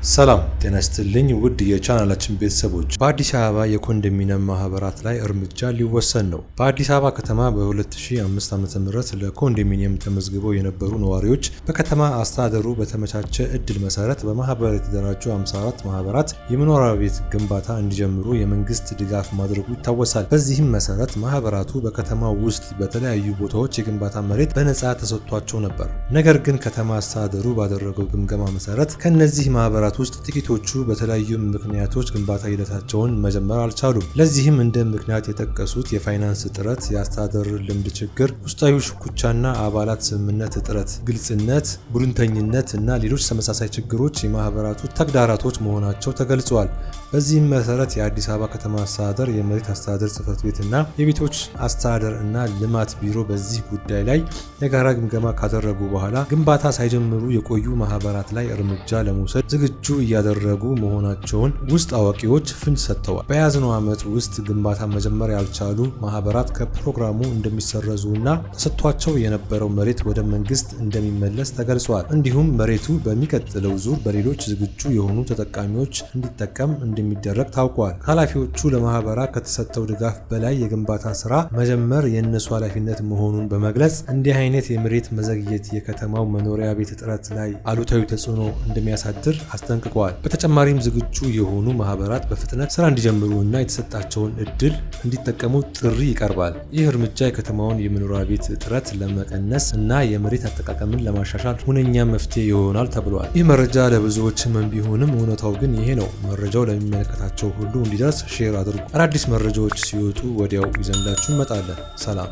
ሰላም ጤና ይስጥልኝ ውድ የቻናላችን ቤተሰቦች፣ በአዲስ አበባ የኮንዶሚኒየም ማህበራት ላይ እርምጃ ሊወሰን ነው። በአዲስ አበባ ከተማ በ2005 ዓ.ም ለኮንዶሚኒየም ተመዝግበው የነበሩ ነዋሪዎች በከተማ አስተዳደሩ በተመቻቸ እድል መሰረት በማህበር የተደራጁ 54 ማህበራት የመኖሪያ ቤት ግንባታ እንዲጀምሩ የመንግስት ድጋፍ ማድረጉ ይታወሳል። በዚህም መሰረት ማህበራቱ በከተማው ውስጥ በተለያዩ ቦታዎች የግንባታ መሬት በነፃ ተሰጥቷቸው ነበር። ነገር ግን ከተማ አስተዳደሩ ባደረገው ግምገማ መሰረት ከነዚህ ማህበራት ውስጥ ጥቂቶቹ በተለያዩ ምክንያቶች ግንባታ ሂደታቸውን መጀመር አልቻሉም። ለዚህም እንደ ምክንያት የጠቀሱት የፋይናንስ እጥረት፣ የአስተዳደር ልምድ ችግር፣ ውስጣዊ ሽኩቻና አባላት ስምምነት እጥረት፣ ግልጽነት፣ ቡድንተኝነት እና ሌሎች ተመሳሳይ ችግሮች የማህበራቱ ተግዳሮቶች መሆናቸው ተገልጿል። በዚህም መሰረት የአዲስ አበባ ከተማ አስተዳደር የመሬት አስተዳደር ጽሕፈት ቤት እና የቤቶች አስተዳደር እና ልማት ቢሮ በዚህ ጉዳይ ላይ የጋራ ግምገማ ካደረጉ በኋላ ግንባታ ሳይጀምሩ የቆዩ ማህበራት ላይ እርምጃ ለመውሰድ ዝግጁ እያደረጉ መሆናቸውን ውስጥ አዋቂዎች ፍንጭ ሰጥተዋል። በያዝነው ዓመት ውስጥ ግንባታ መጀመር ያልቻሉ ማህበራት ከፕሮግራሙ እንደሚሰረዙ እና ተሰጥቷቸው የነበረው መሬት ወደ መንግስት እንደሚመለስ ተገልጿል። እንዲሁም መሬቱ በሚቀጥለው ዙር በሌሎች ዝግጁ የሆኑ ተጠቃሚዎች እንዲጠቀም እንደሚደረግ ታውቋል። ኃላፊዎቹ ለማህበራት ከተሰጠው ድጋፍ በላይ የግንባታ ስራ መጀመር የእነሱ ኃላፊነት መሆኑን በመግለጽ እንዲህ አይነት የመሬት መዘግየት የከተማው መኖሪያ ቤት እጥረት ላይ አሉታዊ ተጽዕኖ እንደሚያሳድር አስጠንቅቀዋል። በተጨማሪም ዝግጁ የሆኑ ማህበራት በፍጥነት ስራ እንዲጀምሩ እና የተሰጣቸውን እድል እንዲጠቀሙ ጥሪ ይቀርባል። ይህ እርምጃ የከተማውን የመኖሪያ ቤት እጥረት ለመቀነስ እና የመሬት አጠቃቀምን ለማሻሻል ሁነኛ መፍትሄ ይሆናል ተብሏል። ይህ መረጃ ለብዙዎች ህመም ቢሆንም እውነታው ግን ይሄ ነው። መረጃው ለሚመለከታቸው ሁሉ እንዲደርስ ሼር አድርጉ። አዳዲስ መረጃዎች ሲወጡ ወዲያው ይዘንላችሁ እንመጣለን። ሰላም።